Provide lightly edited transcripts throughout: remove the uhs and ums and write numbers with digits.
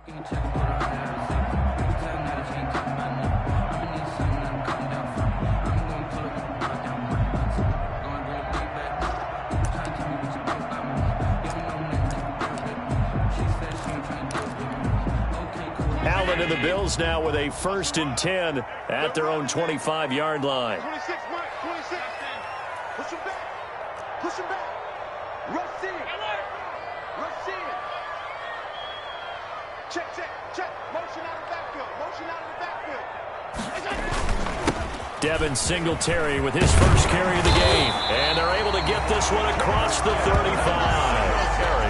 Allen and the Bills now with a 1st and 10 at their own 25-yard line. 26, Mike, 26. Push him back. Push him back. Rush in. Rush in. Check, check, check. Motion out of the backfield. Motion out of the backfield. Devin Singletary with his first carry of the game. And they're able to get this one across the 35.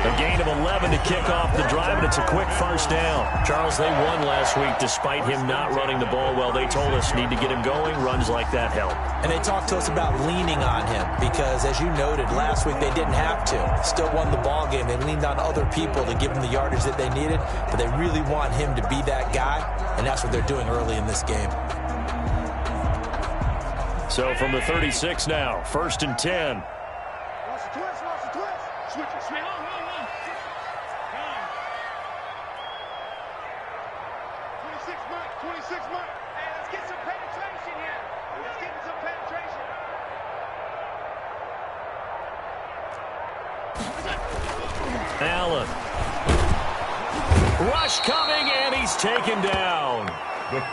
A gain of 11 to kick off the drive, and it's a quick 1st down. Charles, they won last week despite him not running the ball well. They told us need to get him going. Runs like that help. And they talked to us about leaning on him because, as you noted, last week they didn't have to. Still won the ball game. They leaned on other people to give them the yardage that they needed, but they really want him to be that guy, and that's what they're doing early in this game. So from the 36 now, 1st and 10. Switch it, switch it. 26, Mike. 26, Mike. Hey, let's get some penetration here. Let's get some penetration. Allen. Rush coming, and he's taken down.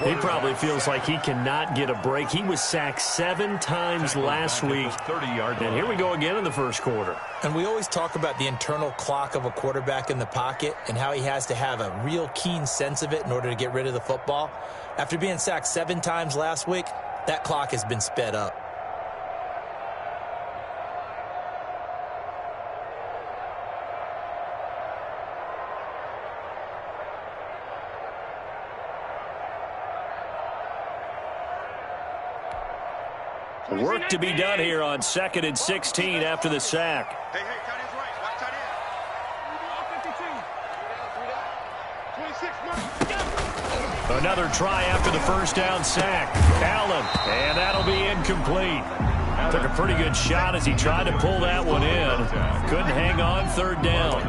He probably feels like he cannot get a break. He was sacked 7 times last week. And here we go again in the 1st quarter. And we always talk about the internal clock of a quarterback in the pocket and how he has to have a real keen sense of it in order to get rid of the football. After being sacked 7 times last week, that clock has been sped up. Work to be done here on 2nd and 16 after the sack. Hey, tight end's right. Watch tight end. 26, Mike. Another try after the 1st down sack. Allen, and that'll be incomplete. Took a pretty good shot as he tried to pull that one in. Couldn't hang on 3rd down.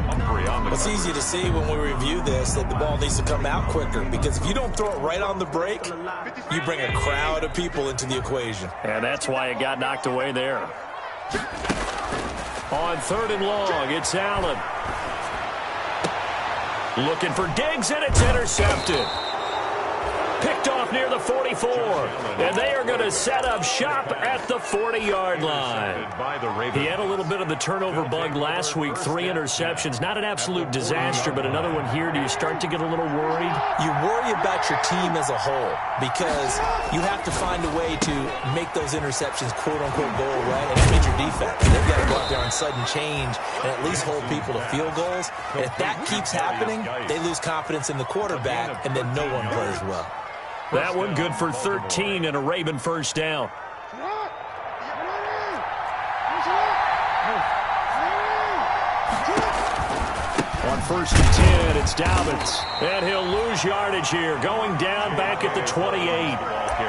It's easy to see when we review this that the ball needs to come out quicker, because if you don't throw it right on the break, you bring a crowd of people into the equation. And that's why it got knocked away there. On 3rd and long, it's Allen. Looking for Diggs, and it's intercepted. Picked off near the 44, and they are going to set up shop at the 40-yard line. He had a little bit of the turnover bug last week, 3 interceptions. Not an absolute disaster, but another one here. Do you start to get a little worried? You worry about your team as a whole because you have to find a way to make those interceptions, quote-unquote, go away, and that means your defense. They've got to go out there on sudden change and at least hold people to field goals. And if that keeps happening, they lose confidence in the quarterback, and then no one plays well. That one good for 13 and a Raven 1st down. On 1st and 10, it's Dobbins. And he'll lose yardage here, going down back at the 28.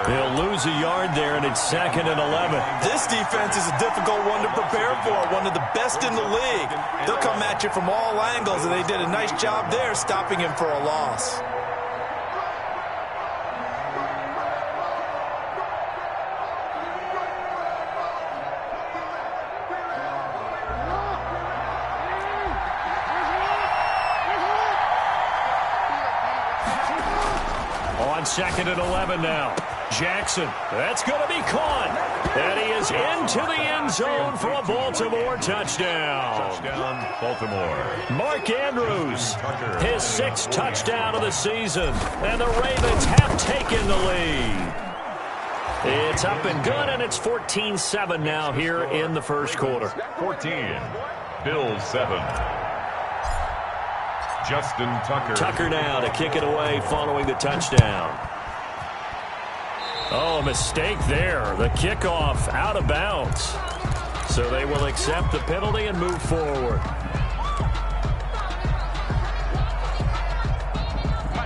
He'll lose a yard there, and it's 2nd and 11. This defense is a difficult one to prepare for, one of the best in the league. They'll come at you from all angles, and they did a nice job there stopping him for a loss. On 2nd and 11 now. Jackson, that's going to be caught. And he is into the end zone for a Baltimore touchdown. Touchdown, Baltimore. Mark Andrews, his 6th touchdown of the season. And the Ravens have taken the lead. It's up and good, and it's 14-7 now here in the 1st quarter. 14, Bills 7. Justin Tucker. Tucker now to kick it away following the touchdown. Oh, mistake there. The kickoff out of bounds. So they will accept the penalty and move forward.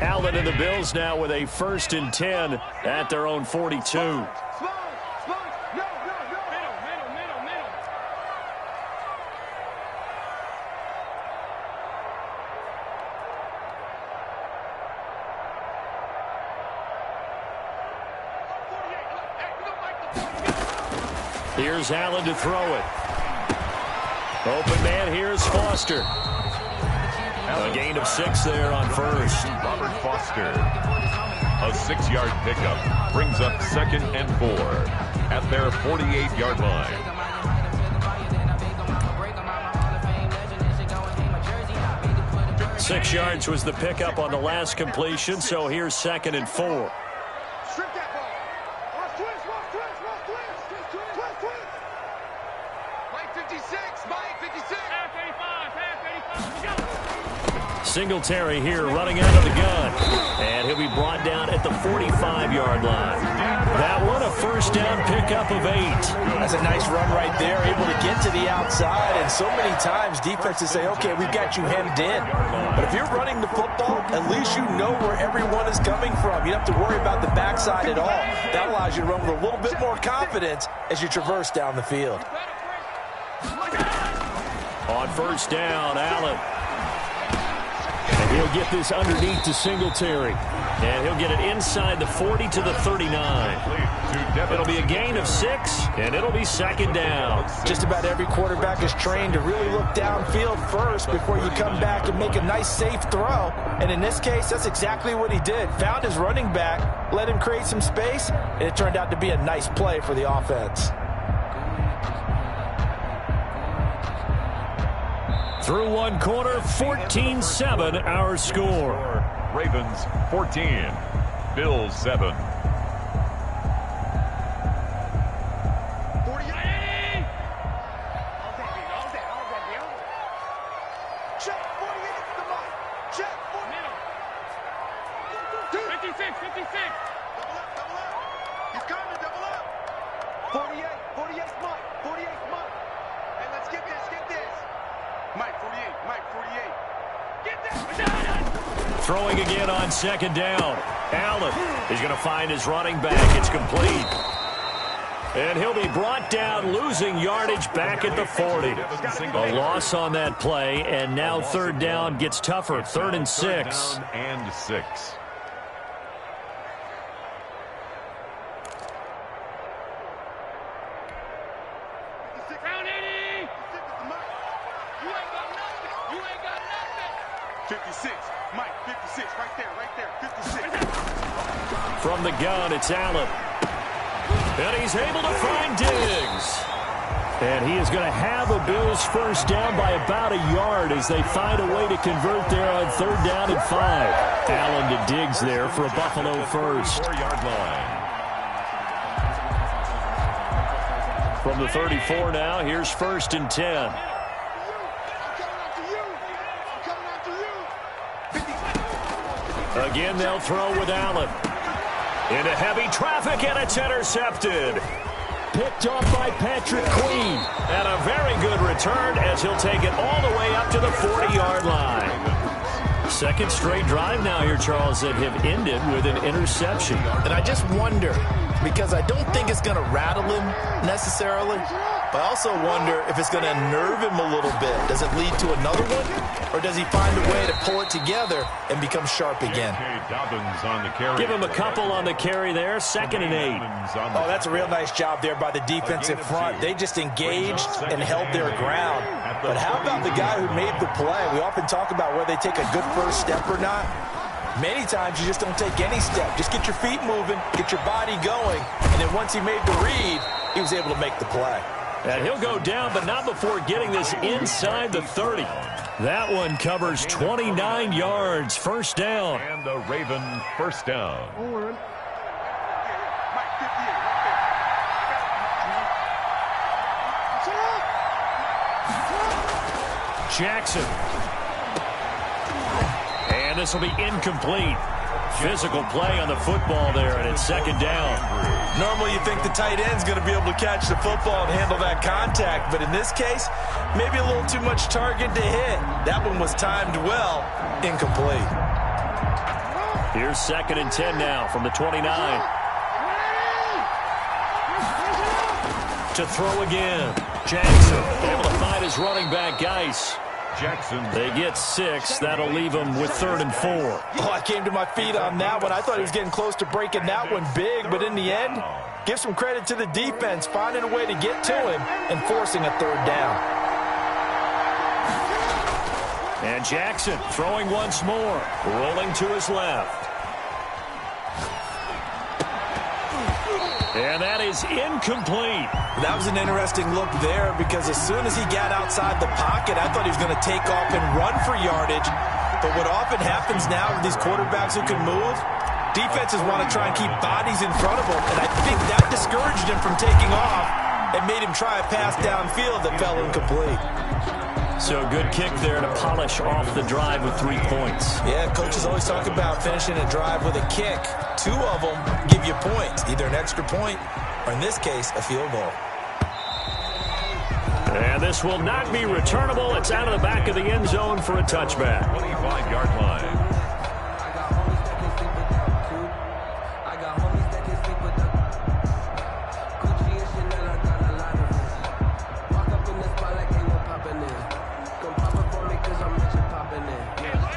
Allen and the Bills now with a 1st and 10 at their own 42. Here's Allen to throw it. Open man, here's Foster. A gain of 6 there on first. Robert Foster. A 6-yard pickup brings up 2nd and 4 at their 48-yard line. Six yards was the pickup on the last completion, so here's 2nd and 4. Strip that ball. Ross twist. Mike 56. Mike 56. Half 35. Singletary here running out of the gun. And he'll be brought down at the 45-yard line. That one, a first down pickup of 8. That's a nice run right there, able to get to the outside. And so many times defenses say, okay, we've got you hemmed in. But if you're running the football, at least you know where everyone is coming from. You don't have to worry about the backside at all. That allows you to run with a little bit more confidence as you traverse down the field. On first down, Allen. And he'll get this underneath to Singletary. And he'll get it inside the 40 to the 39. It'll be a gain of 6, and it'll be 2nd down. Just about every quarterback is trained to really look downfield first before you come back and make a nice, safe throw. And in this case, that's exactly what he did. Found his running back, let him create some space, and it turned out to be a nice play for the offense. Through one quarter, 14-7 our score. Ravens 14, Bills 7. 48. Check 48 to the mic. Check 40. 56. Double up. He's coming, double up. 48 Mike. 48 Mike. Hey, let's get this. Mike 48. Get this. Throwing again on 2nd down. Allen is going to find his running back. It's complete. And he'll be brought down, losing yardage back at the 40. A loss on that play, and now 3rd down gets tougher. 3rd and 6. Down and 6. From the gun, it's Allen. And he's able to find Diggs. And he is going to have a Bills first down by about a yard as they find a way to convert there on 3rd down and 5. Allen to Diggs there for a Buffalo first. 4-yard line. From the 34 now, here's 1st and 10. Again, they'll throw with Allen. Into heavy traffic, and it's intercepted. Picked off by Patrick Queen. And a very good return as he'll take it all the way up to the 40-yard line. 2nd straight drive now here, Charles, that have ended with an interception. And I just wonder, because I don't think it's going to rattle him necessarily, but I also wonder if it's going to unnerve him a little bit. Does it lead to another one? Or does he find a way to pull it together and become sharp again? Give him a couple on the carry there. 2nd and 8. Oh, that's a real nice job there by the defensive front. They just engaged and held their ground. But how about the guy who made the play? We often talk about whether they take a good first step or not. Many times you just don't take any step. Just get your feet moving, get your body going, and then once he made the read, he was able to make the play. And he'll go down, but not before getting this inside the 30. That one covers 29 yards. First down. And the Raven first down. Jackson. And this will be incomplete. Physical play on the football there, and it's 2nd down. Normally you think the tight end's going to be able to catch the football and handle that contact, but in this case, maybe a little too much target to hit. That one was timed well. Incomplete. Here's 2nd and 10 now from the 29. To throw again. Jackson able to find his running back, Geis. Jackson. They get 6. That'll leave them with 3rd and 4. Oh, I came to my feet on that one. I thought he was getting close to breaking that one big, but in the end, Give some credit to the defense, finding a way to get to him and forcing a third down. And Jackson throwing once more, rolling to his left. And that is incomplete. That was an interesting look there because as soon as he got outside the pocket, I thought he was going to take off and run for yardage. But what often happens now with these quarterbacks who can move, defenses want to try and keep bodies in front of them, and I think that discouraged him from taking off and made him try a pass downfield that fell incomplete. So good kick there to polish off the drive with 3 points. Yeah, coaches always talk about finishing a drive with a kick. 2 of them give you points, either an extra point or, in this case, a field goal. And this will not be returnable. It's out of the back of the end zone for a touchback. 25-yard line.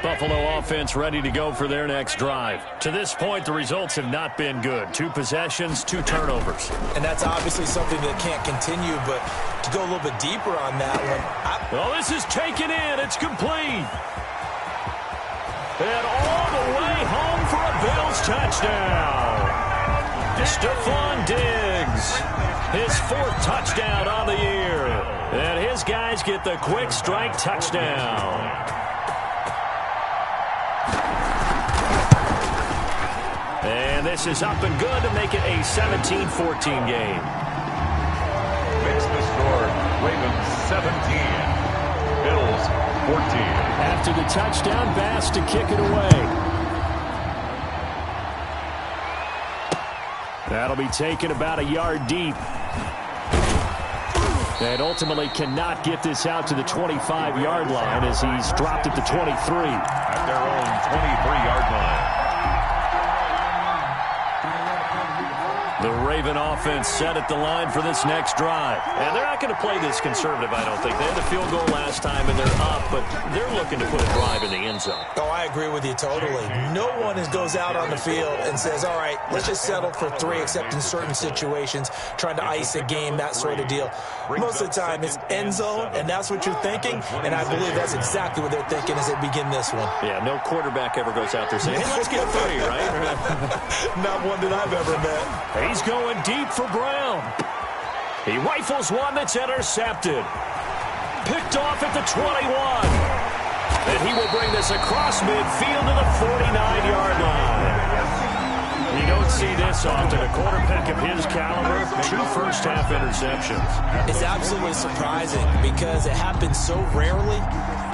Buffalo offense ready to go for their next drive. To this point, the results have not been good. 2 possessions, 2 turnovers. And that's obviously something that can't continue, but to go a little bit deeper on that one. Well, this is taken in. It's complete. And all the way home for a Bills touchdown. Stephon Diggs, his 4th touchdown on the year. And his guys get the quick strike touchdown. And this is up and good to make it a 17-14 game. Makes the score Ravens 17, Bills 14. After the touchdown, Bass to kick it away. That'll be taken about a yard deep. And ultimately cannot get this out to the 25-yard line as he's dropped at the 23. At their own 23-yard line. The Raven offense set at the line for this next drive. And they're not going to play this conservative, I don't think. They had the field goal last time, and they're up, but they're looking to put a drive in the end zone. Oh, I agree with you totally. No one goes out on the field and says, all right, let's just settle for 3, except in certain situations, trying to ice a game, that sort of deal. Most of the time, it's end zone, and that's what you're thinking, and I believe that's exactly what they're thinking as they begin this one. Yeah, no quarterback ever goes out there saying, hey, let's get 3, right? Not one that I've ever met. He's going deep for Brown. He rifles one that's intercepted. Picked off at the 21. And he will bring this across midfield to the 49-yard line. You don't see this often. A quarterback of his caliber, 2 first-half interceptions. It's absolutely surprising because it happens so rarely.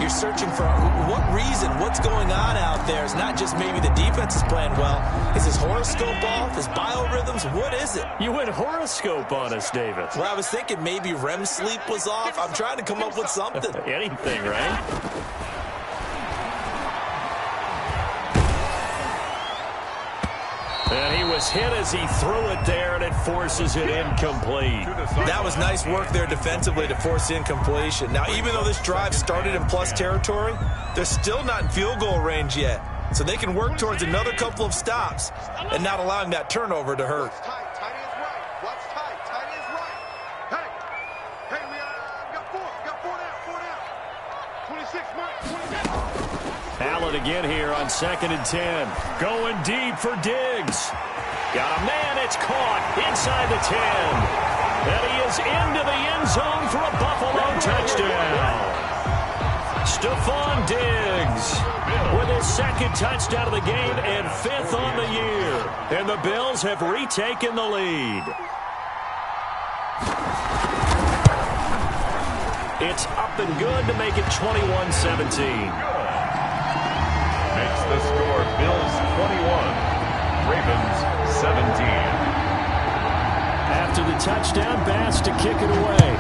You're searching for what reason, what's going on out there. It's not just maybe the defense is playing well. Is his horoscope off? His biorhythms? What is it? You went horoscope on us, David. Well, I was thinking maybe REM sleep was off. I'm trying to come up with something. Anything, right? And he was hit as he threw it there, and it forces it incomplete. That was nice work there defensively to force incompletion. Now, even though this drive started in plus territory, they're still not in field goal range yet. So they can work towards another couple of stops and not allowing that turnover to hurt. What's tight? Tight is right. What's tight? Tight is right. Hey, we got 4. We got 4 down. 26, Mike. 26. Allen again here on 2nd and 10. Going deep for Diggs. Got a man, it's caught inside the 10. And he is into the end zone for a Buffalo touchdown. Stephon Diggs with his 2nd touchdown of the game and 5th on the year. And the Bills have retaken the lead. It's up and good to make it 21-17. Makes the score Bills 21, Ravens 17. After the touchdown, Bass to kick it away.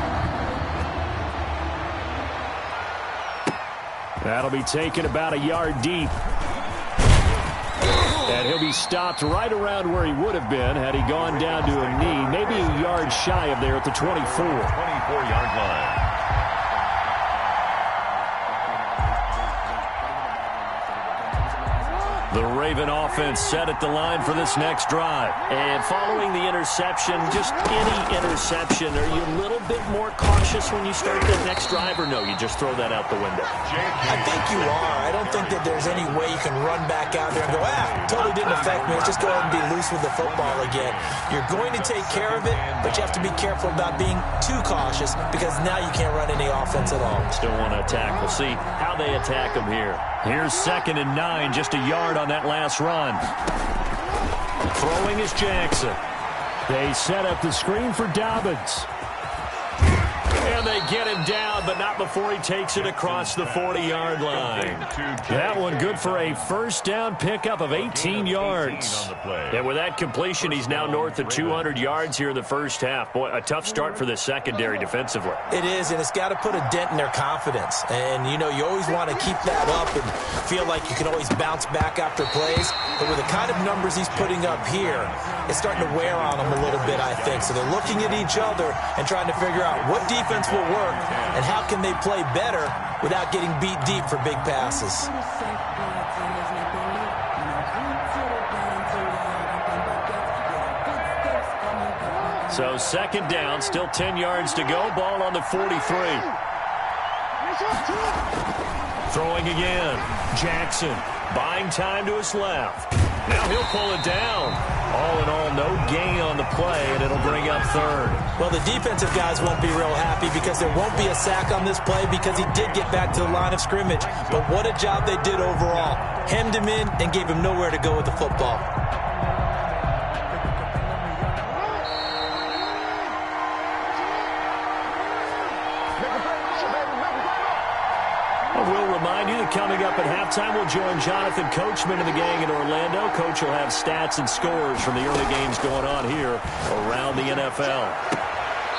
That'll be taken about a yard deep. And he'll be stopped right around where he would have been had he gone down to a knee, maybe a yard shy of there at the 24. 24-yard line. The Raven offense set at the line for this next drive. And following the interception, just any interception, are you a little bit more cautious when you start that next drive, or no, you just throw that out the window? I think you are. I don't think that there's any way you can run back out there and go, totally didn't affect me. Let's just go ahead and be loose with the football again. You're going to take care of it, but you have to be careful about being too cautious because now you can't run any offense at all. Still want to attack. We'll see how they attack them here. Here's 2nd and 9, just a yard on that last run. Throwing is Jackson. They set up the screen for Dobbins. And they get him down, but not before he takes it across the 40-yard line. That one good for a first down pickup of 18 yards. And with that completion, he's now north of 200 yards here in the first half. Boy, a tough start for the secondary defensively. It is, and it's got to put a dent in their confidence. And, you know, you always want to keep that up and feel like you can always bounce back after plays. But with the kind of numbers he's putting up here, it's starting to wear on them a little bit, I think. So they're looking at each other and trying to figure out what defense will work and how can they play better without getting beat deep for big passes. So 2nd down, still 10 yards to go. Ball on the 43. Throwing again. Jackson buying time to his left. Now he'll pull it down. All in all, no gain on the play, and it'll bring up 3rd. Well, the defensive guys won't be real happy because there won't be a sack on this play because he did get back to the line of scrimmage. But what a job they did overall. Hemmed him in and gave him nowhere to go with the football. We'll remind you that coming up at halftime, we'll join Jonathan Coachman and the gang in Orlando. Coach will have stats and scores from the early games going on here around the NFL.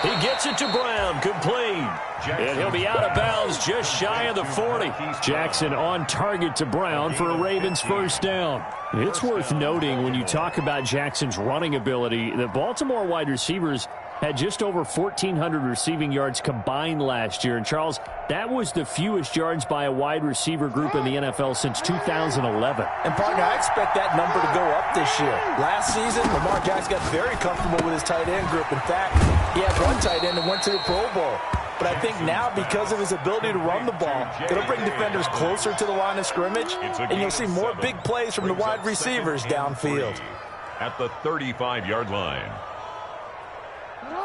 He gets it to Brown, complete. And he'll be out of bounds just shy of the 40. Jackson on target to Brown for a Ravens first down. It's worth noting when you talk about Jackson's running ability, the Baltimore wide receivers had just over 1,400 receiving yards combined last year. And, Charles, that was the fewest yards by a wide receiver group in the NFL since 2011. And, partner, I expect that number to go up this year. Last season, Lamar Jackson got very comfortable with his tight end group. In fact, he had one tight end that went to the Pro Bowl. But I think now, because of his ability to run the ball, it'll bring defenders closer to the line of scrimmage, and you'll see more big plays from the wide receivers downfield. At the 35-yard line.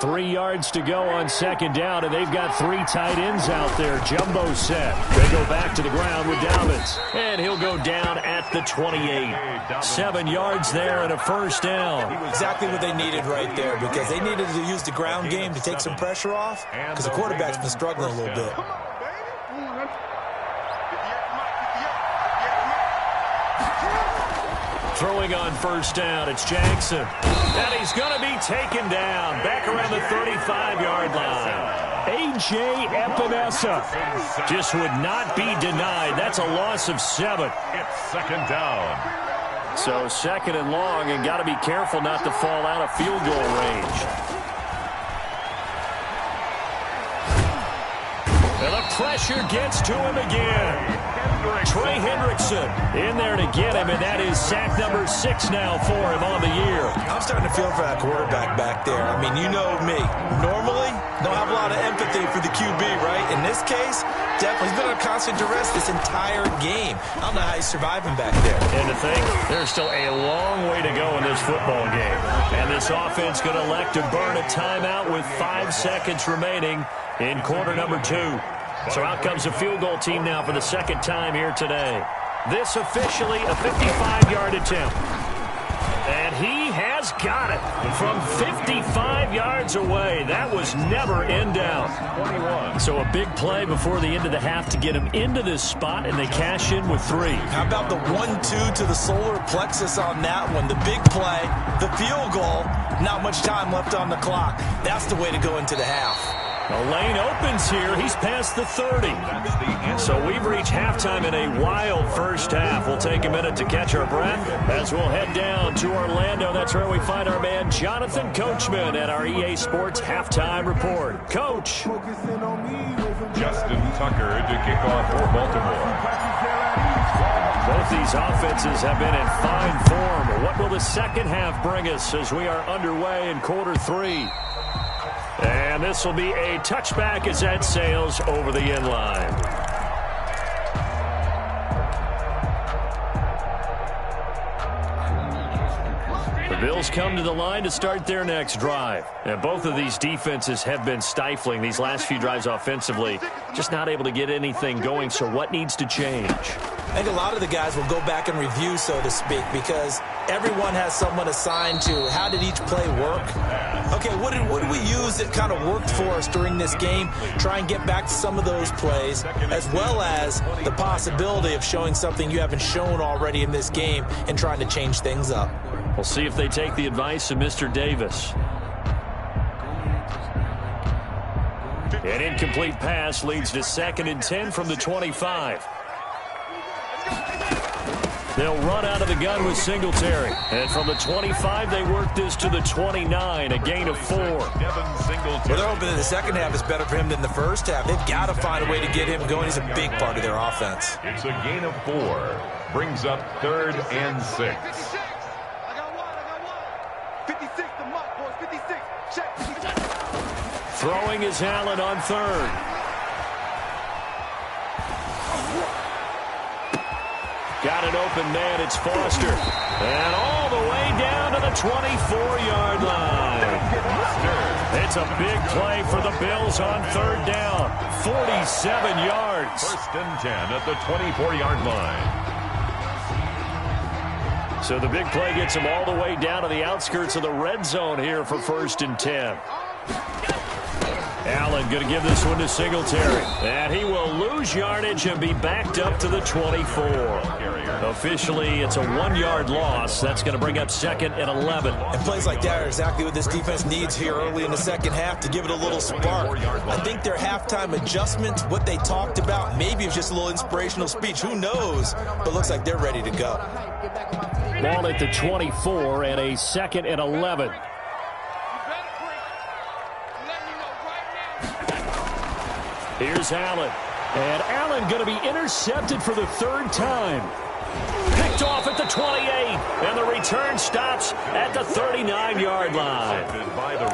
3 yards to go on 2nd down, and they've got 3 tight ends out there. Jumbo set. They go back to the ground with Dobbins. And he'll go down at the 28. 7 yards there and a first down. Exactly what they needed right there, because they needed to use the ground game to take some pressure off, because the quarterback's been struggling a little bit. Throwing on first down, it's Jackson. And he's going to be taken down back around the 35-yard line. A.J. Epinesa just would not be denied. That's a loss of 7. It's 2nd down. So 2nd and long, and got to be careful not to fall out of field goal range. And the pressure gets to him again. Trey Hendrickson in there to get him, and that is sack number 6 now for him on the year. I'm starting to feel for that quarterback back there. I mean, you know me. Normally, don't have a lot of empathy for the QB, right? In this case, definitely he's been under constant duress this entire game. I don't know how he's surviving back there. And to think, there's still a long way to go in this football game. And this offense going to elect to burn a timeout with 5 seconds remaining in quarter number 2. So out comes a field goal team now for the 2nd time here today. This officially a 55-yard attempt. And he has got it from 55 yards away. That was never in doubt. So a big play before the end of the half to get him into this spot, and they cash in with 3. How about the 1-2 to the solar plexus on that one? The big play, the field goal, not much time left on the clock. That's the way to go into the half. The lane opens here. He's past the 30. So we've reached halftime in a wild first half. We'll take a minute to catch our breath as we'll head down to Orlando. That's where we find our man Jonathan Coachman at our EA Sports Halftime Report. Coach. Justin Tucker to kick off for Baltimore. Both these offenses have been in fine form. What will the second half bring us as we are underway in quarter 3? And this will be a touchback as that sails over the end line. The Bills come to the line to start their next drive. And both of these defenses have been stifling these last few drives offensively. Just not able to get anything going, so what needs to change? I think a lot of the guys will go back and review, so to speak, because everyone has someone assigned to how did each play work. Okay, what did we use that kind of worked for us during this game? Try and get back to some of those plays, as well as the possibility of showing something you haven't shown already in this game and trying to change things up. We'll see if they take the advice of Mr. Davis. An incomplete pass leads to 2nd and 10 from the 25. They'll run out of the gun with Singletary. And from the 25, they work this to the 29, a gain of 4. Well, they're hoping that the second half is better for him than the first half. They've got to find a way to get him going. He's a big part of their offense. It's a gain of 4. Brings up 3rd and 6. I got one. 56 the mark, boys. 56. Check. 56. Throwing is Allen on 3rd. Got an open man, it's Foster. And all the way down to the 24-yard line. It's a big play for the Bills on 3rd down. 47 yards. 1st and 10 at the 24-yard line. So the big play gets them all the way down to the outskirts of the red zone here for 1st and 10. Allen going to give this one to Singletary. And he will lose yardage and be backed up to the 24. Officially, it's a 1-yard loss. That's going to bring up 2nd and 11. And plays like that are exactly what this defense needs here early in the second half to give it a little spark. I think their halftime adjustment, what they talked about, maybe it's just a little inspirational speech. Who knows? But looks like they're ready to go. Ball at the 24 and a 2nd and 11. Here's Allen. And Allen going to be intercepted for the 3rd time. Picked off at the 28. And the return stops at the 39-yard line.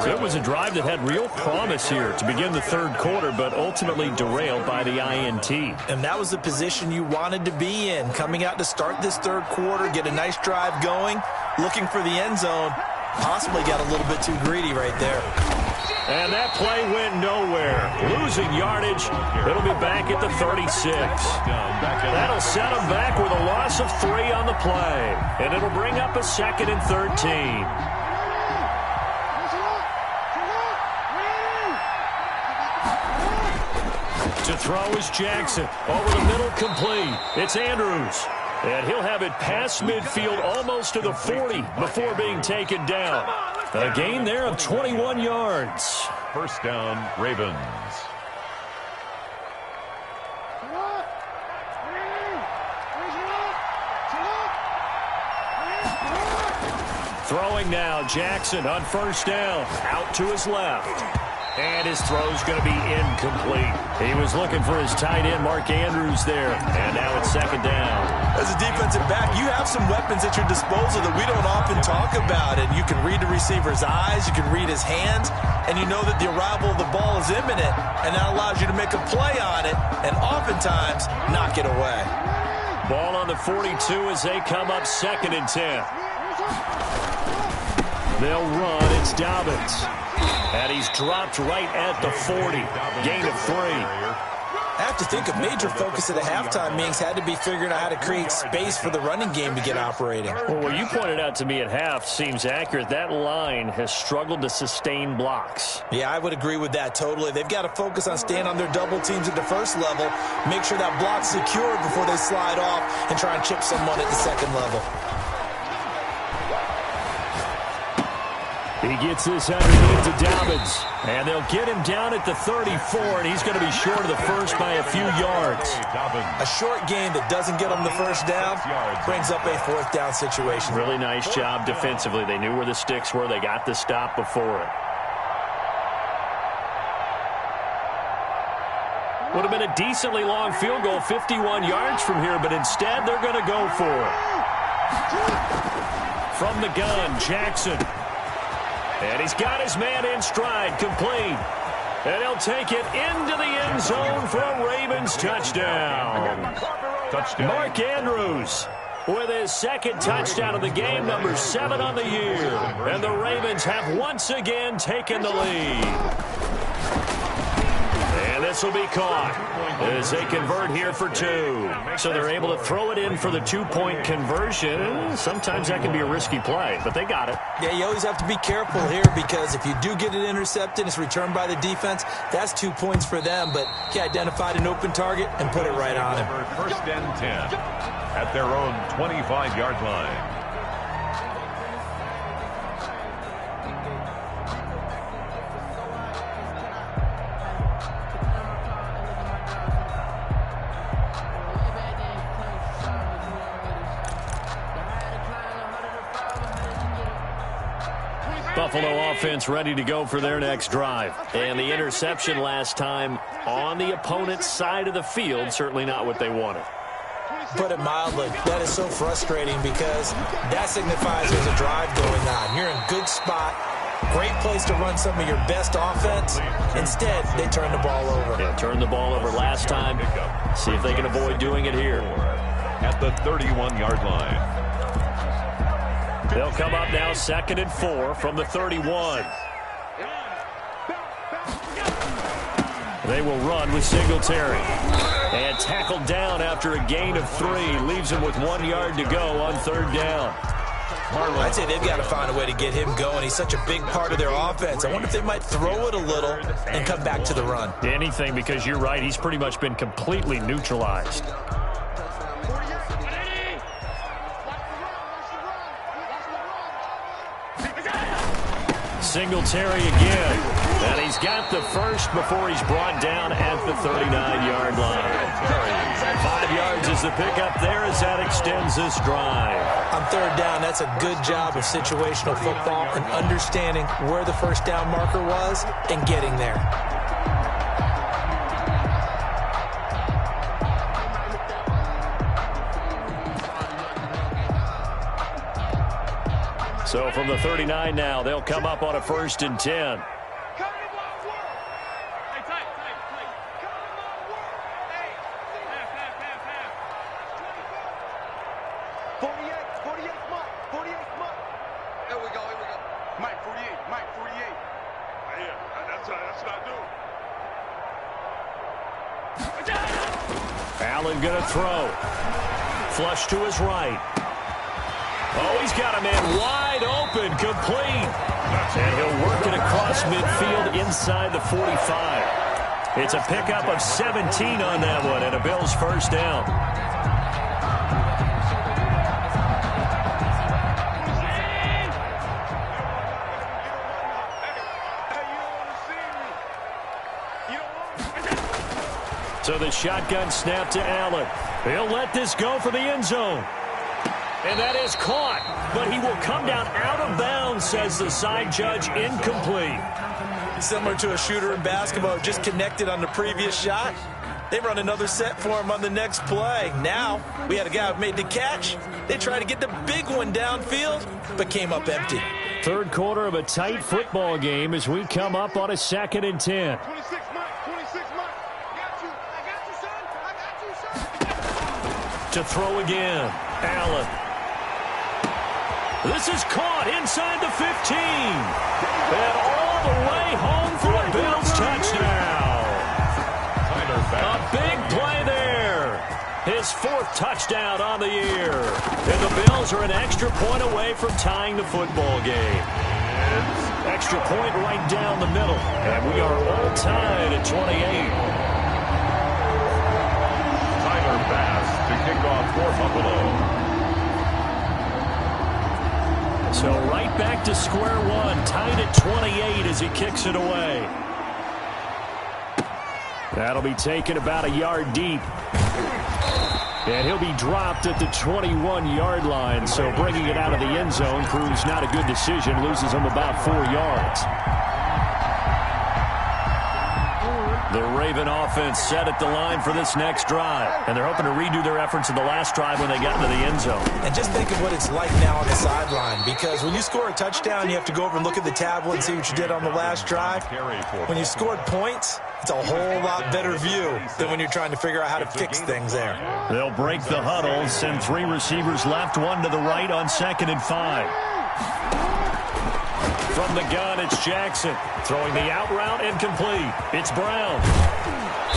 So it was a drive that had real promise here to begin the 3rd quarter, but ultimately derailed by the INT. And that was the position you wanted to be in. Coming out to start this 3rd quarter, get a nice drive going, looking for the end zone. Possibly got a little bit too greedy right there. And that play went nowhere. Losing yardage. It'll be back at the 36. That'll set them back with a loss of 3 on the play. And it'll bring up a 2nd and 13. To throw is Jackson. Over the middle, complete. It's Andrews. And he'll have it past midfield almost to the 40 before being taken down. A gain there of 21 yards. 1st down, Ravens. Throwing now, Jackson on 1st down. Out to his left. And his throw's going to be incomplete. He was looking for his tight end, Mark Andrews, there. And now it's 2nd down. As a defensive back, you have some weapons at your disposal that we don't often talk about. And you can read the receiver's eyes, you can read his hands, and you know that the arrival of the ball is imminent. And that allows you to make a play on it and oftentimes knock it away. Ball on the 42 as they come up 2nd and 10. They'll run. It's Dobbins. And he's dropped right at the 40. Gain of 3. I have to think a major focus of the halftime meetings had to be figuring out how to create space for the running game to get operating. Well, what you pointed out to me at half seems accurate. That line has struggled to sustain blocks. Yeah, I would agree with that totally. They've got to focus on staying on their double teams at the 1st level, make sure that block's secured before they slide off and try and chip someone at the 2nd level. He gets this underneath to Dobbins. And they'll get him down at the 34, and he's going to be short of the 1st by a few yards. A short gain that doesn't get him the 1st down brings up a 4th down situation. Really nice job defensively. They knew where the sticks were. They got the stop before it. Would have been a decently long field goal, 51 yards from here, but instead they're going to go for it. From the gun, Jackson. And he's got his man in stride, complete. And he'll take it into the end zone for a Ravens touchdown. Mark Andrews with his second touchdown of the game, number 7 on the year. And the Ravens have once again taken the lead. And this will be caught as they convert here for 2. So they're able to throw it in for the 2-point conversion. Sometimes that can be a risky play, but they got it. Yeah, you always have to be careful here because if you do get it intercepted, it's returned by the defense. That's 2 points for them, but he identified an open target and put it right on him. First and 10 at their own 25-yard line. Buffalo offense ready to go for their next drive. And the interception last time on the opponent's side of the field, certainly not what they wanted. Put it mildly, that is so frustrating because that signifies there's a drive going on. You're in a good spot, great place to run some of your best offense. Instead, they turn the ball over. Yeah, turned the ball over last time. See if they can avoid doing it here. At the 31-yard line. They'll come up now 2nd and 4 from the 31. They will run with Singletary. And tackled down after a gain of 3. Leaves him with 1 yard to go on 3rd down. I'd say they've got to find a way to get him going. He's such a big part of their offense. I wonder if they might throw it a little and come back to the run. Anything, because you're right. He's pretty much been completely neutralized. Singletary again. And he's got the first before he's brought down at the 39-yard line. 5 yards is the pickup there as that extends this drive. On 3rd down, that's a good job of situational football and understanding where the first down marker was and getting there. So from the 39 now, they'll come up on a 1st and 10. Allen going to throw. Flush to his right. Oh, he's got a man wide open, complete. And he'll work it across midfield inside the 45. It's a pickup of 17 on that one and a Bills first down. So the shotgun snap to Allen. He'll let this go for the end zone. And that is caught, but he will come down out of bounds, says the side judge, incomplete. Similar to a shooter in basketball, just connected on the previous shot. They run another set for him on the next play. Now, we had a guy who made the catch. They tried to get the big one downfield, but came up empty. 3rd quarter of a tight football game as we come up on a 2nd and 10. 26, Mike. 26, Mike. I got you, son. I got you, son. To throw again, Allen. This is caught inside the 15. And all the way home for a Bills touchdown. A big play there. His 4th touchdown on the year. And the Bills are an extra point away from tying the football game. Extra point right down the middle. And we are all tied at 28. Tyler Bass to kick off for Buffalo. So right back to square one, tied at 28 as he kicks it away. That'll be taken about a yard deep. And he'll be dropped at the 21-yard line. So bringing it out of the end zone proves not a good decision. Loses him about 4 yards. The Raven offense set at the line for this next drive. And they're hoping to redo their efforts in the last drive when they got into the end zone. And just think of what it's like now on the sideline. Because when you score a touchdown, you have to go over and look at the tablet and see what you did on the last drive. When you scored points, it's a whole lot better view than when you're trying to figure out how to fix things there. They'll break the huddle, send 3 receivers left, 1 to the right on 2nd and 5. From the gun, it's Jackson. Throwing the out route incomplete. It's Brown.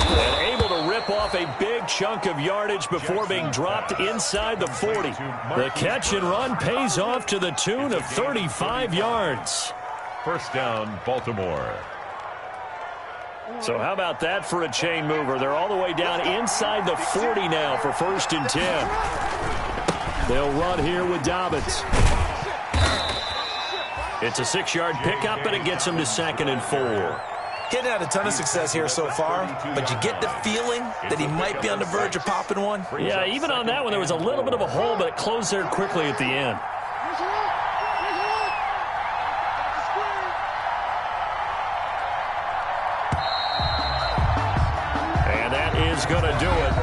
And able to rip off a big chunk of yardage before being dropped inside the 40. The catch and run pays off to the tune of 35 yards. First down, Baltimore. So how about that for a chain mover? They're all the way down inside the 40 now for 1st and 10. They'll run here with Dobbins. It's a 6-yard pickup, and it gets him to 2nd and 4. Hitting had a ton of success here so far, but you get the feeling that he might be on the verge of popping one. Yeah, even on that one, there was a little bit of a hole, but it closed there quickly at the end. And that is going to do it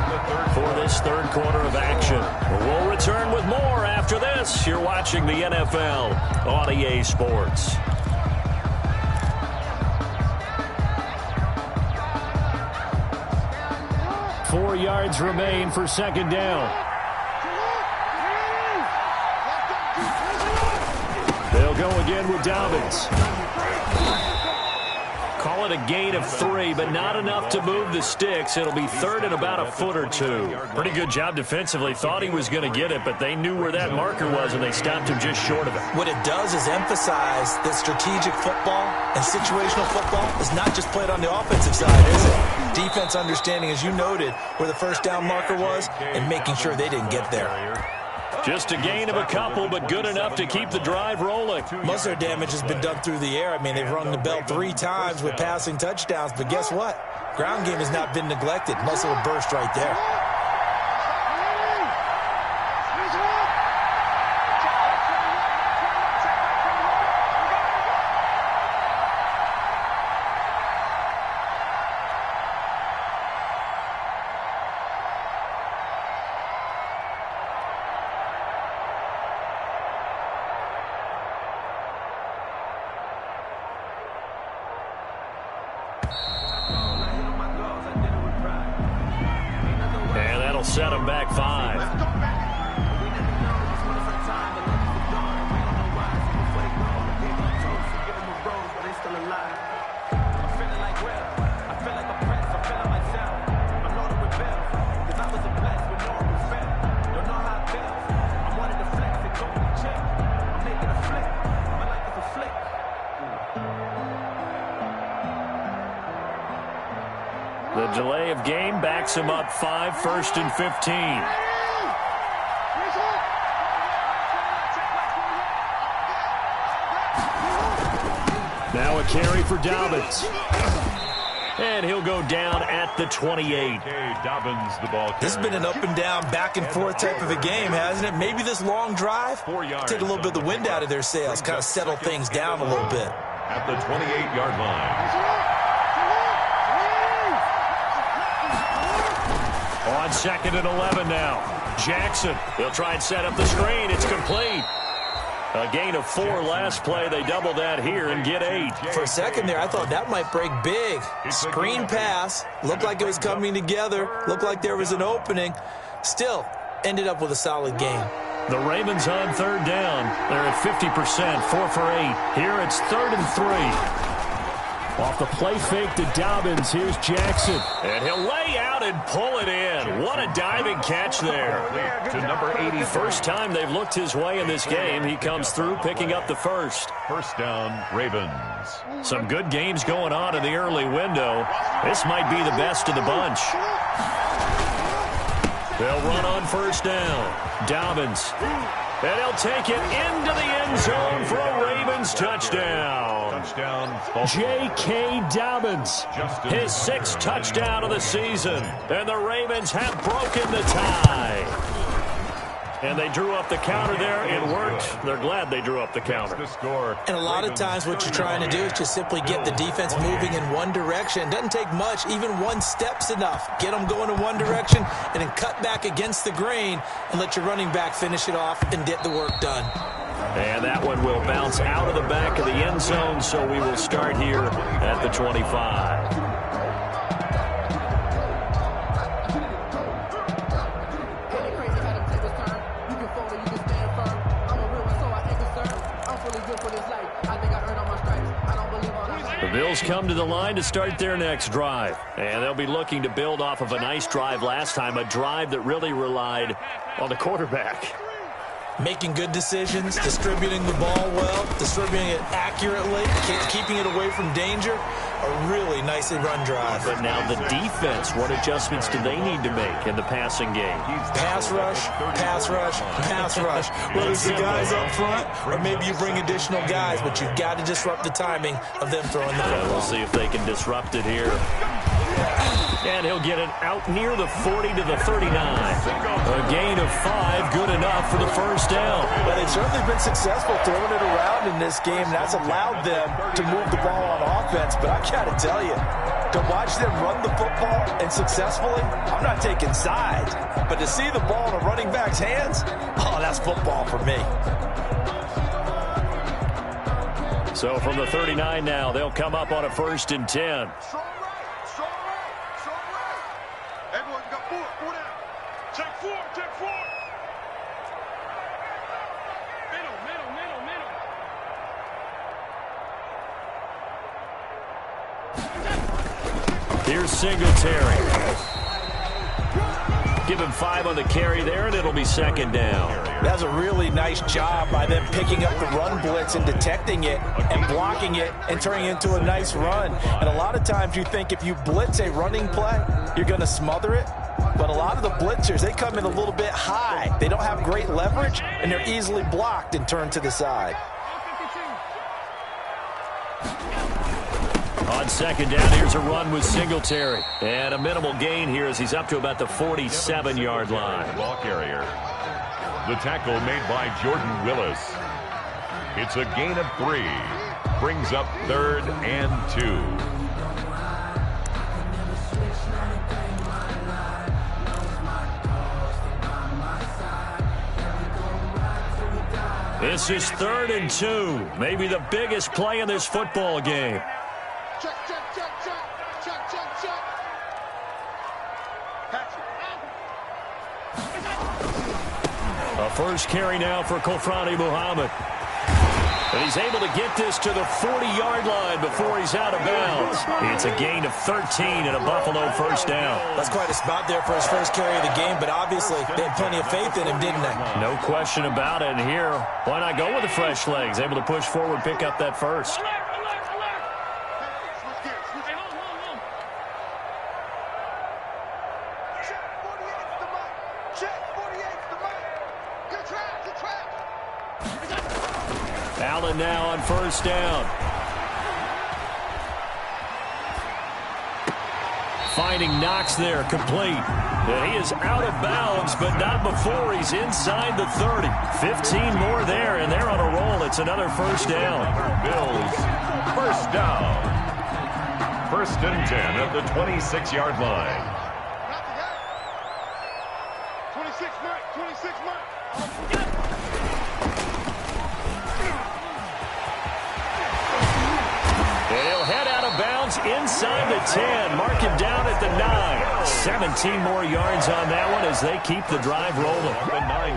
for this 3rd quarter of action. We'll return with more after this. You're watching the NFL on EA Sports. Four yards remain for 2nd down. They'll go again with Dobbins. Call it a gain of 3, but not enough to move the sticks. It'll be 3rd and about a foot or 2. Pretty good job defensively. Thought he was going to get it, but they knew where that marker was, and they stopped him just short of it. What it does is emphasize that strategic football and situational football is not just played on the offensive side, is it? Defense understanding, as you noted, where the 1st down marker was and making sure they didn't get there. Just a gain of a couple, but good enough to keep the drive rolling. Most of their damage has been done through the air. I mean, they've rung the bell 3 times with passing touchdowns, but guess what? Ground game has not been neglected. Nice little burst right there. Set him back 5. The delay of game backs him up 5, 1st and 15. Now a carry for Dobbins. And he'll go down at the 28. Dobbins, the ball. This has been an up and down, back and forth type of a game, hasn't it? Maybe this long drive take a little bit of the wind out of their sails, kind of settle things down a little bit. At the 28-yard line. On 2nd and 11 now. Jackson, they'll try and set up the screen. It's complete. A gain of 4 last play. They double that here and get 8. For a second there, I thought that might break big. Screen pass. Looked like it was coming together. Looked like there was an opening. Still, ended up with a solid game. The Ravens on 3rd down. They're at 50%, 4 for 8. Here it's 3rd and 3. Off the play fake to Dobbins, here's Jackson. And he'll lay out and pull it in. What a diving catch there. To number 80. First time they've looked his way in this game. He comes through picking up the 1st. First down, Ravens. Some good games going on in the early window. This might be the best of the bunch. They'll run on 1st down. Dobbins. And he'll take it into the end zone for a Ravens touchdown. J.K. Dobbins, his 6th touchdown of the season. And the Ravens have broken the tie. And they drew up the counter there. It worked. They're glad they drew up the counter. And a lot of times what you're trying to do is just simply get the defense moving in one direction. It doesn't take much. Even one step's enough. Get them going in one direction and then cut back against the grain and let your running back finish it off and get the work done. And that one will bounce out of the back of the end zone, so we will start here at the 25. The Bills come to the line to start their next drive. And they'll be looking to build off of a nice drive last time, a drive that really relied on the quarterback. Making good decisions, distributing the ball well, distributing it accurately, keeping it away from danger. A really nicely run drive. But now the defense, what adjustments do they need to make in the passing game? Pass rush, pass rush, pass rush. Whether it's the guys up front or maybe you bring additional guys, but you've got to disrupt the timing of them throwing the football. We'll see if they can disrupt it here. And he'll get it out near the 40 to the 39. A gain of 5, good enough for the first down. Well, they've certainly been successful throwing it around in this game. That's allowed them to move the ball on offense. But I got to tell you, to watch them run the football and successfully, I'm not taking sides. But to see the ball in a running back's hands, oh, that's football for me. So from the 39 now, they'll come up on a 1st and 10. Here's Singletary. Give him 5 on the carry there, and it'll be 2nd down. That's a really nice job by them picking up the run blitz and detecting it and blocking it and turning it into a nice run. And a lot of times you think if you blitz a running play, you're going to smother it. But a lot of the blitzers, they come in a little bit high. They don't have great leverage, and they're easily blocked and turned to the side. On 2nd down, here's a run with Singletary. And a minimal gain here as he's up to about the 47-yard line. Ball carrier. The tackle made by Jordan Willis. It's a gain of 3. Brings up 3rd and 2. This is 3rd and 2. Maybe the biggest play in this football game. Check, check, check, check, check, check, check. A first carry now for Kofrani Muhammad. And he's able to get this to the 40-yard line before he's out of bounds. It's a gain of 13 and a Buffalo 1st down. That's quite a spot there for his first carry of the game, but obviously they had plenty of faith in him, didn't they? No question about it. And here, why not go with the fresh legs? Able to push forward, pick up that first. Allen now on 1st down. Finding Knox there, complete. He is out of bounds, but not before he's inside the 30. 15 more there, and they're on a roll. It's another 1st down. Bills, 1st down. 1st and 10 at the 26-yard line. 26, Mike. 26, Mike. And he'll head out of bounds inside the 10. Mark him down at the 9. 17 more yards on that one as they keep the drive rolling.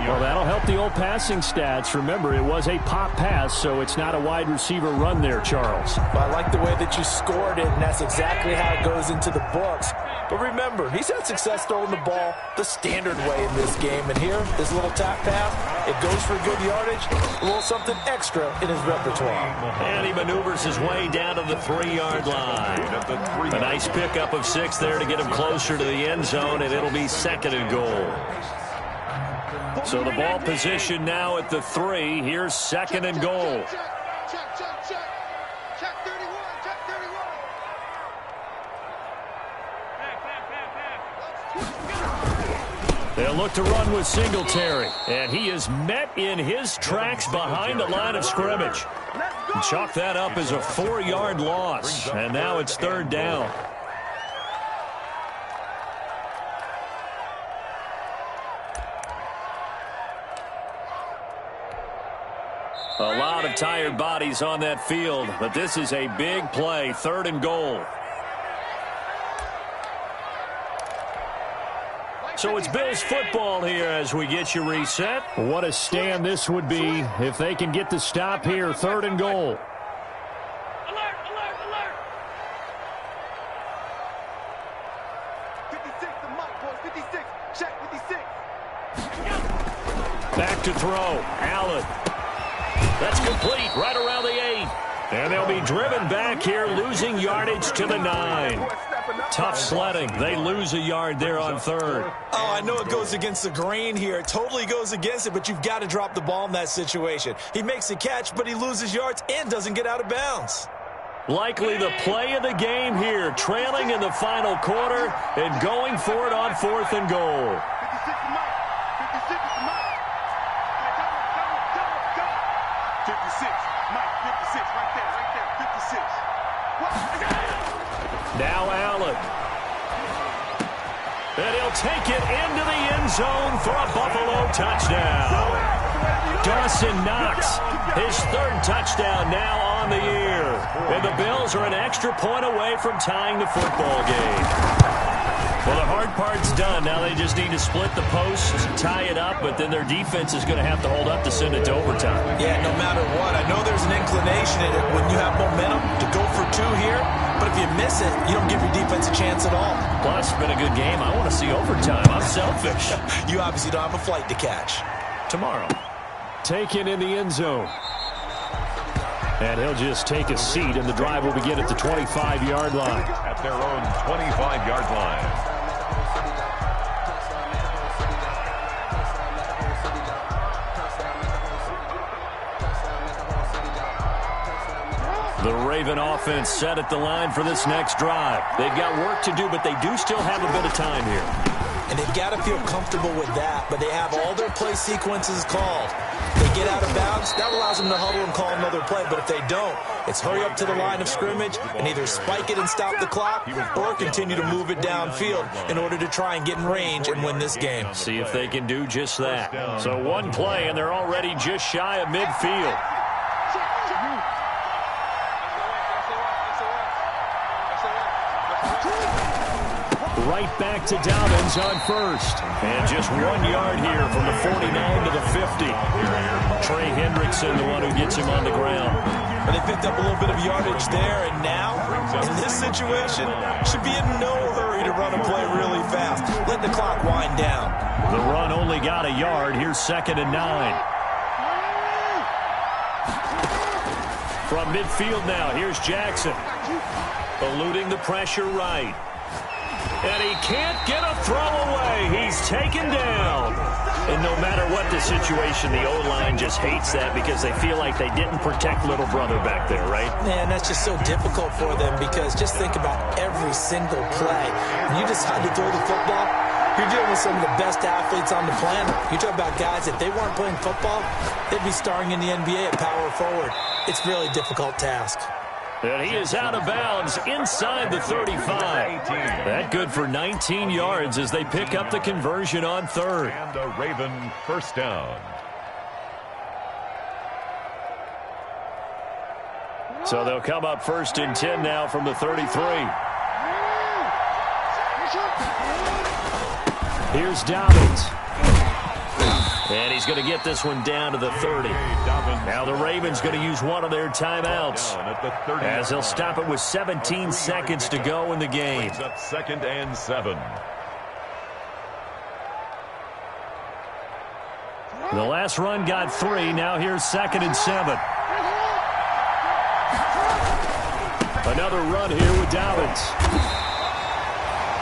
Well, that'll help the old passing stats. Remember, it was a pop pass, so it's not a wide receiver run there, Charles. Well, I like the way that you scored it, and that's exactly how it goes into the books. But remember, he's had success throwing the ball the standard way in this game. And here, this little tap pass, it goes for good yardage, a little something extra in his repertoire. And he maneuvers his way down to the 3-yard line. A nice pickup of 6 there to get him closer to the end zone, and it'll be 2nd and goal. So the ball position now at the 3. Here's 2nd and goal. Check, check, check, check. Check 31, check 31. They'll look to run with Singletary. And he is met in his tracks behind the line of scrimmage. Chalk that up as a 4-yard loss. And now it's third down. A lot of tired bodies on that field, but this is a big play, 3rd and goal. So it's Bills football here as we get you reset. What a stand this would be if they can get the stop here, 3rd and goal. Alert, alert, alert. 56 to Mike, boys, 56. Check 56. Back to throw. Allen. That's complete right around the 8. And they'll be driven back here, losing yardage to the 9. Tough sledding. They lose a yard there on 3rd. Oh, I know it goes against the grain here. It totally goes against it, but you've got to drop the ball in that situation. He makes a catch, but he loses yards and doesn't get out of bounds. Likely the play of the game here, trailing in the final quarter and going for it on 4th and goal. 56 to Mike. 56 to Mike. Double, 56. Mike, 56. Right there, 56. Now Allen. And he'll take it into the end zone for a Buffalo touchdown. Dawson Knox, his 3rd touchdown now on the year. And the Bills are an extra point away from tying the football game. Well, the hard part's done. Now they just need to split the posts, tie it up, but then their defense is going to have to hold up to send it to overtime. Yeah, no matter what. I know there's an inclination in it when you have momentum to go for 2 here, but if you miss it, you don't give your defense a chance at all. Plus, it's been a good game. I want to see overtime. I'm selfish. You obviously don't have a flight to catch. Tomorrow. Taken in the end zone. And he'll just take a seat, and the drive will begin at the 25-yard line. At their own 25-yard line. The Raven offense set at the line for this next drive. They've got work to do, but they do still have a bit of time here. And they've got to feel comfortable with that, but they have all their play sequences called. They get out of bounds, that allows them to huddle and call another play, but if they don't, it's hurry up to the line of scrimmage and either spike it and stop the clock or continue to move it downfield in order to try and get in range and win this game. See if they can do just that. So one play, and they're already just shy of midfield. Right back to Dobbins on 1st. And just 1 yard here from the 49 to the 50. Trey Hendrickson, the one who gets him on the ground. But they picked up a little bit of yardage there, and now, in this situation, should be in no hurry to run a play really fast. Let the clock wind down. The run only got a yard. Here's 2nd and 9. From midfield now, here's Jackson. Eluding the pressure right. And he can't get a throw away. He's taken down. And no matter what the situation, the O-line just hates that because they feel like they didn't protect little brother back there, right? Man, that's just so difficult for them because just think about every single play. When you decide to throw the football, you're dealing with some of the best athletes on the planet. You talk about guys, if they weren't playing football, they'd be starring in the NBA at power forward. It's a really difficult task. And he is out of bounds inside the 35. That good for 19 yards as they pick up the conversion on 3rd. And a Raven first down. So they'll come up 1st and 10 now from the 33. Here's Dobbins. And he's going to get this one down to the 30. Now the Ravens going to use one of their timeouts as they'll stop it with 17 seconds to go in the game. 2nd and 7. The last run got 3. Now here's 2nd and 7. Another run here with Dobbins.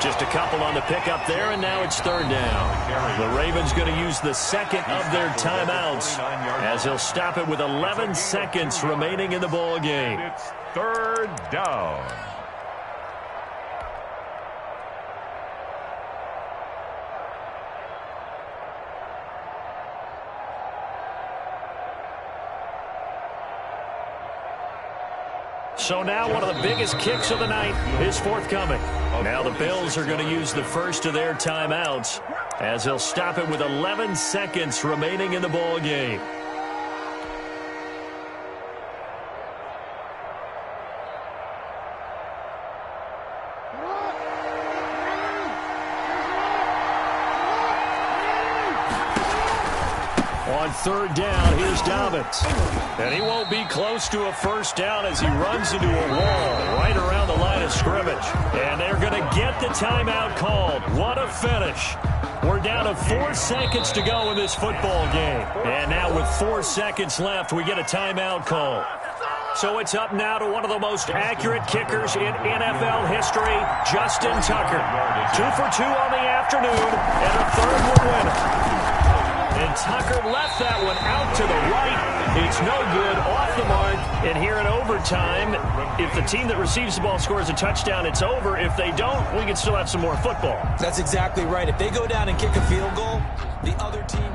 Just a couple on the pickup there, and now it's 3rd down. The Ravens going to use the 2nd of their timeouts as they'll stop it with 11 seconds remaining in the ball game. It's 3rd down. So now one of the biggest kicks of the night is forthcoming. Now the Bills are going to use the first of their timeouts as they'll stop it with 11 seconds remaining in the ball game. On third down, here's Dobbins. And he won't be close to a first down as he runs into a wall right around the line of scrimmage. And they're going to get the timeout called. What a finish. We're down to 4 seconds to go in this football game. And now with 4 seconds left, we get a timeout call. So it's up now to one of the most accurate kickers in NFL history, Justin Tucker. 2 for 2 on the afternoon, and a third one winner. And Tucker left that one out to the right. It's no good, off the mark. And here in overtime, if the team that receives the ball scores a touchdown, it's over. If they don't, we can still have some more football. That's exactly right. If they go down and kick a field goal, the other team...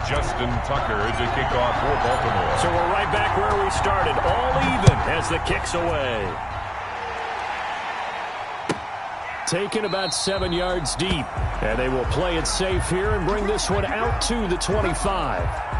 Justin Tucker to kick off for Baltimore. So we're right back where we started, all even as the kick's away. Taken about 7 yards deep, and they will play it safe here and bring this one out to the 25.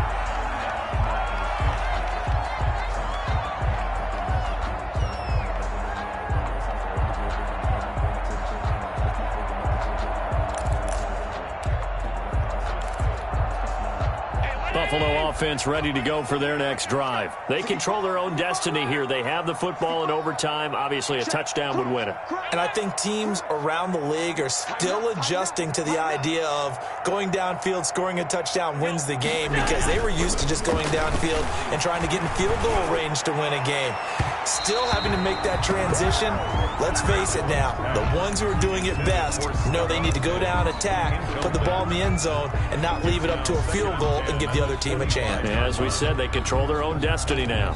Buffalo offense ready to go for their next drive. They control their own destiny here. They have the football in overtime. Obviously, a touchdown would win it. And I think teams around the league are still adjusting to the idea of going downfield, scoring a touchdown wins the game, because they were used to just going downfield and trying to get in field goal range to win a game. Still having to make that transition. Let's face it now, the ones who are doing it best know they need to go down, attack, put the ball in the end zone, and not leave it up to a field goal and give the other team a chance. As we said, they control their own destiny now.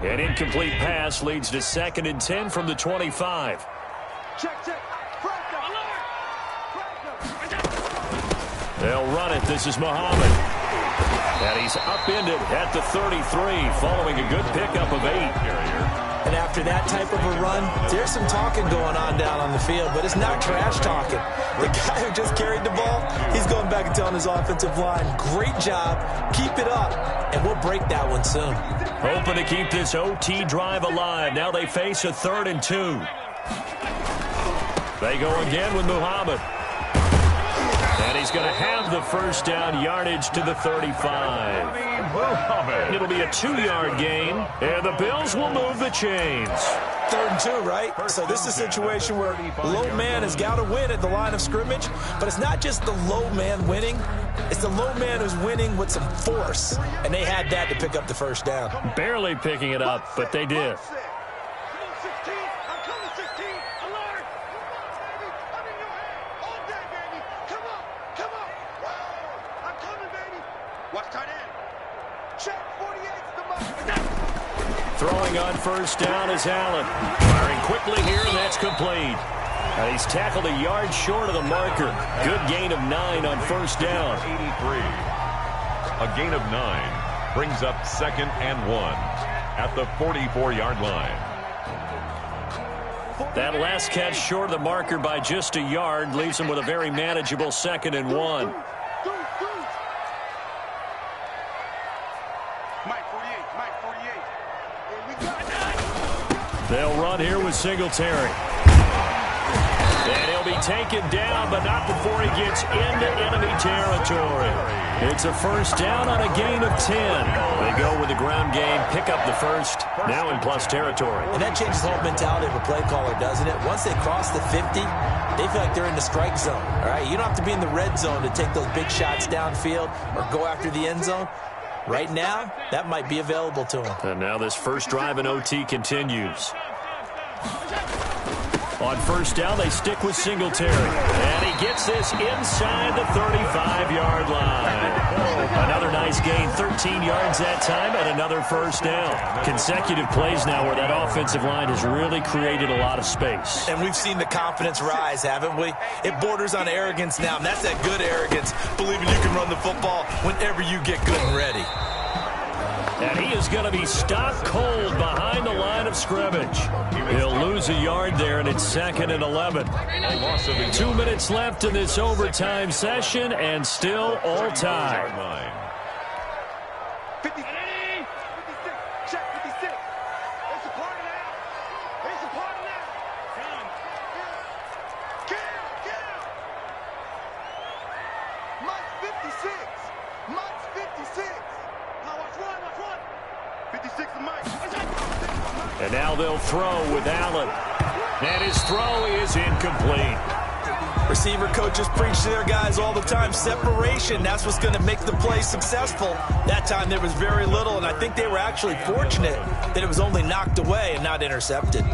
An incomplete pass leads to 2nd and 10 from the 25. They'll run it. This is Muhammad. And he's upended at the 33 following a good pickup of 8. And after that type of a run, there's some talking going on down on the field, but it's not trash talking. The guy who just carried the ball, he's going back and telling his offensive line, great job, keep it up, and we'll break that one soon. Hoping to keep this OT drive alive. Now they face a 3rd and 2. They go again with Muhammad. And he's going to have the first down, yardage to the 35. It'll be a 2-yard gain, and the Bills will move the chains. 3rd and 2, right? So this is a situation where low man has got to win at the line of scrimmage, but it's not just the low man winning. It's the low man who's winning with some force, and they had that to pick up the first down. Barely picking it up, but they did. Throwing on first down is Allen. Firing quickly here, and that's complete. And he's tackled a yard short of the marker. Good gain of 9 on first down. 83. A gain of 9 brings up 2nd and 1 at the 44-yard line. That last catch short of the marker by just a yard leaves him with a very manageable 2nd and 1. They'll run here with Singletary. And he'll be taken down, but not before he gets into enemy territory. It's a first down on a gain of 10. They go with the ground game, pick up the first, now in plus territory. And that changes the whole mentality of a play caller, doesn't it? Once they cross the 50, they feel like they're in the strike zone. All right, you don't have to be in the red zone to take those big shots downfield or go after the end zone. Right now, that might be available to him. And now this first drive in OT continues. On first down, they stick with Singletary. And he gets this inside the 35-yard line. Another nice gain, 13 yards that time, and another first down. Consecutive plays now where that offensive line has really created a lot of space. And we've seen the confidence rise, haven't we? It borders on arrogance now, and that's that good arrogance, believing you can run the football whenever you get good and ready. And he is going to be stopped cold behind the line of scrimmage. He'll lose a yard there, and it's 2nd and 11. 2 minutes left in this overtime session, and still all time. 56. Check 56. It's a party now. It's a party now. Get him. Mike's 56. Mike's 56. Now watch one. 56 to Mike. And now they'll throw with Allen. And his throw is incomplete. Receiver coaches preach to their guys all the time. Separation, that's what's going to make the play successful. That time there was very little, and I think they were actually fortunate that it was only knocked away and not intercepted.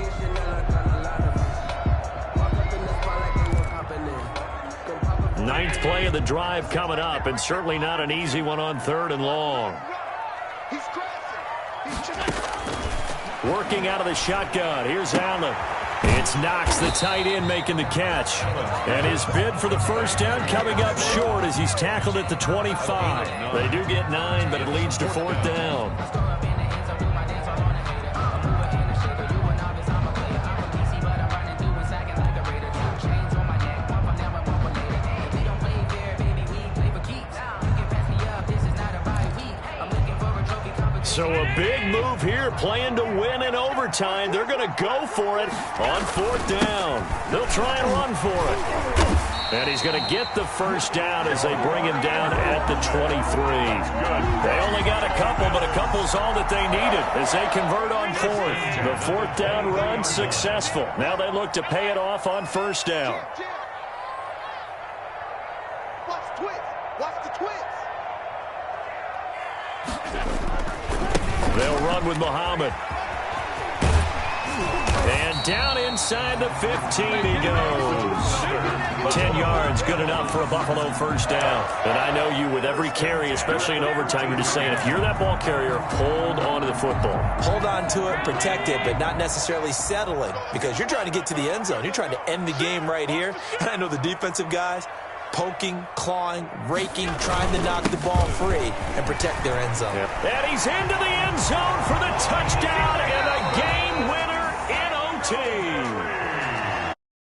Ninth play of the drive coming up, and certainly not an easy one on 3rd and long. He's crashing. Working out of the shotgun. Here's Allen. It's Knox, the tight end, making the catch. And his bid for the first down coming up short as he's tackled at the 25. They do get 9, but it leads to 4th down. So a big move here, playing to win in overtime. They're going to go for it on 4th down. They'll try and run for it. And he's going to get the first down as they bring him down at the 23. They only got a couple, but a couple's all that they needed as they convert on 4th. The 4th down run successful. Now they look to pay it off on first down. Watch the twist. Watch the twist. They'll run with Muhammad. And down inside the 15 he goes. 10 yards, good enough for a Buffalo first down. And I know you, with every carry, especially in overtime, you're just saying, if you're that ball carrier, hold on to the football. Hold on to it, protect it, but not necessarily settling, because you're trying to get to the end zone. You're trying to end the game right here. And I know the defensive guys, poking, clawing, raking, trying to knock the ball free and protect their end zone. And he's into the end zone for the touchdown, and the game